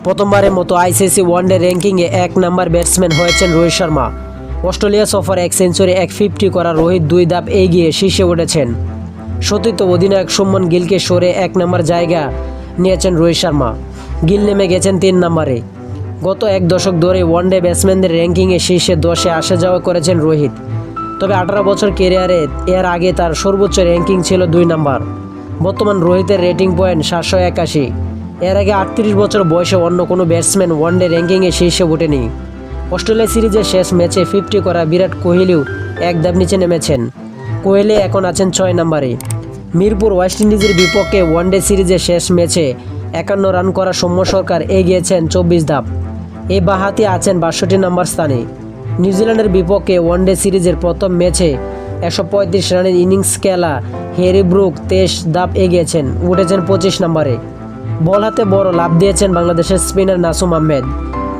প্রথমবারের মতো ICC one day র্যাঙ্কিংয়ে 1 নম্বর ব্যাটসম্যান হয়েছেন রোহিত শর্মা। অস্ট্রেলিয়া সফরে 1 সেঞ্চুরি 150 করা রোহিত 2 ধাপ এগিয়ে শীর্ষে উঠেছেন। সতীর্থ অধিনায়ক শুভমান গিলকে সরে 1 নম্বর জায়গা নিয়েছেন রোহিত শর্মা। গিল নেমে গেছেন 3 নম্বরে। গত 1 দশক ধরে ওয়ানডে ব্যাটসম্যানদের র্যাঙ্কিংয়ে শীর্ষে 10-এ আসা যাওয়া করেছেন রোহিত। তবে 18 বছর ক্যারিয়ারে এর আগে তার সর্বোচ্চ র্যাঙ্কিং ছিল 2 নম্বর। বর্তমান রোহিতের রেটিং পয়েন্ট 781। এর আগে 38 বছর বয়সে অন্য কোনো ব্যাটসম্যান ওয়ানডে র্যাঙ্কিংয়ে শীর্ষে ওঠেনি। অস্ট্রেলিয়া সিরিজের শেষ ম্যাচে 50 করা বিরাট কোহলিও 1 ধাপ নিচে নেমেছেন। কোহলি এখন আছেন 6 নম্বরে। মিরপুর ওয়েস্ট ইন্ডিজের বিপক্ষে ওয়ানডে সিরিজের শেষ ম্যাচে 51 রান করা সৌম্য সরকার এগিয়েছেন 24 ধাপ। এই বাঁহাতি আছেন 62 নম্বর স্থানে। নিউজিল্যান্ডের বিপক্ষে ওয়ানডে সিরিজের প্রথম ম্যাচে 135 রানের ইনিংস খেলা হ্যারি ব্রুক 23 ধাপ এগিয়েছেন, উঠেছেন 25 নম্বরে। বল হাতে বড় লাভ দিয়েছেন বাংলাদেশের স্পিনার নাসুম আহমেদ।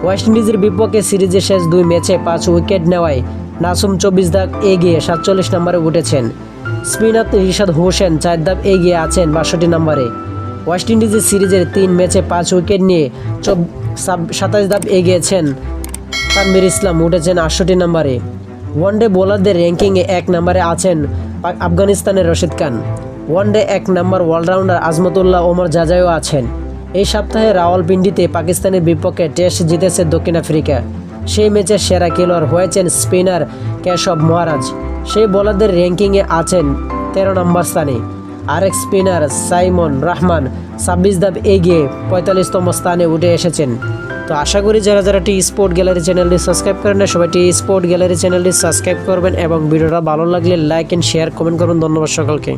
ওয়েস্ট ইন্ডিজের বিপক্ষে সিরিজের শেষ 2 ম্যাচে 5 উইকেট নেওয়ায় নাসুম 24 ধাপ এগিয়ে 47 নম্বরে উঠেছেন। স্পিনার রিশাদ হোসেন 4 ধাপ এগিয়ে আছেন 62 নম্বরে। ওয়েস্ট ইন্ডিজের সিরিজের 3 ম্যাচে 5 উইকেট নিয়ে 27 ধাপ এগিয়েছেন তানভীর ইসলাম, উঠেছেন 68 নম্বরে। ওয়ানডে বোলারদের র্যাঙ্কিংয়ে 1 নম্বরে আছেন আফগানিস্তানের রশিদ খান। ওয়ানডে 1 নম্বর অলরাউন্ডার আজমতুল্লাহ ওমর জাজাইও আছেন। এই সপ্তাহে রাওয়ালপিন্ডিতে পাকিস্তানের বিপক্ষে টেস্ট জিতেছে দক্ষিণ আফ্রিকা। সেই ম্যাচের সেরা খেলোয়াড় হয়েছেন স্পিনার কেশব মহারাজ। সেই বোলারদের র্যাঙ্কিংয়ে আছেন 13 নম্বর স্থানে। আরেক স্পিনার সাইমন রহমান 26 ধাপ এগিয়ে 45তম স্থানে উঠে এসেছেন। তো আশা করি যারা টি স্পোর্ট গ্যালারি চ্যানেলটি সাবস্ক্রাইব করেন না, সবাই টি স্পোর্ট গ্যালারি চ্যানেলটি সাবস্ক্রাইব করবেন এবং ভিডিওটা ভালো লাগলে লাইক এন্ড শেয়ার কমেন্ট করুন। ধন্যবাদ সকলকে।